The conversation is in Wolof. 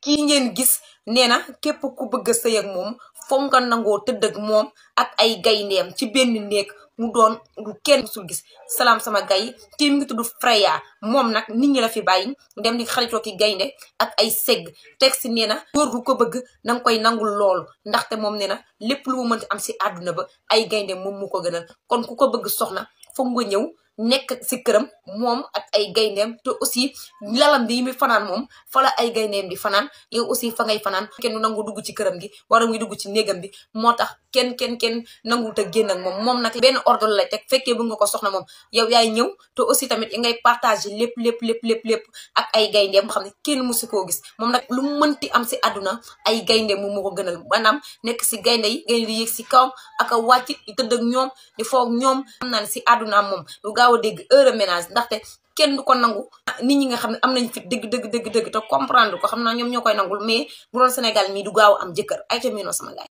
kii ngeen gis nee na képp ku bëgg a sëy ak moom foog nga nangoo tëdd ak moom ak ay gayndeem ci benn néeg mu doon lu kenn musul gis. salaam sama gay kii mi ngi tudd Freya moom nag nit ñi la fi bàyyi dem di xaritoo ki gaynde ak ay segg teg si nee na góor gu ko bëgg na nga koy nangul loolu ndaxte moom nee na lépp lu mu mënti am si àdduna ba ay gaynde moom mu ko gënal. kon ku ko bëgg soxna foog nga ñëw nekk si këram moom ak ay gayndeem te aussi lalam bi mi fanaan moom fa la ay gayndeem di fanaan yow aussi fa ngay fanaan. kenn du nangu dugg ci këram gi wala muy dugg ci néegam bi moo tax kenn nangu te génn ak moom nag benn ordre lay teg fekkee bëgg nga ko soxna moom yow yaay ñëw te aussi tamit ngay partager lépp ak ay gayndeem boo xam ne kenn musu koo gis. moom nag lu mënti am si àdduna ay gayndeem moom moo ko gënal maanaam nekk si gaynde yi di yéeg si kawam ak a wàcc di tëdd ak ñoom di foog ñoom. xam naa ne si àdduna moom gaaw a dégg heure ménage ndaxte kenn du ko nangu. nit ñi nga xam ne am nañ fit dëgg te comprendre ko xam naa ñoom ñoo koy nangul mais bu doon Sénégal mii du gaaw a am jëkkër ay ca miinoo sama gaay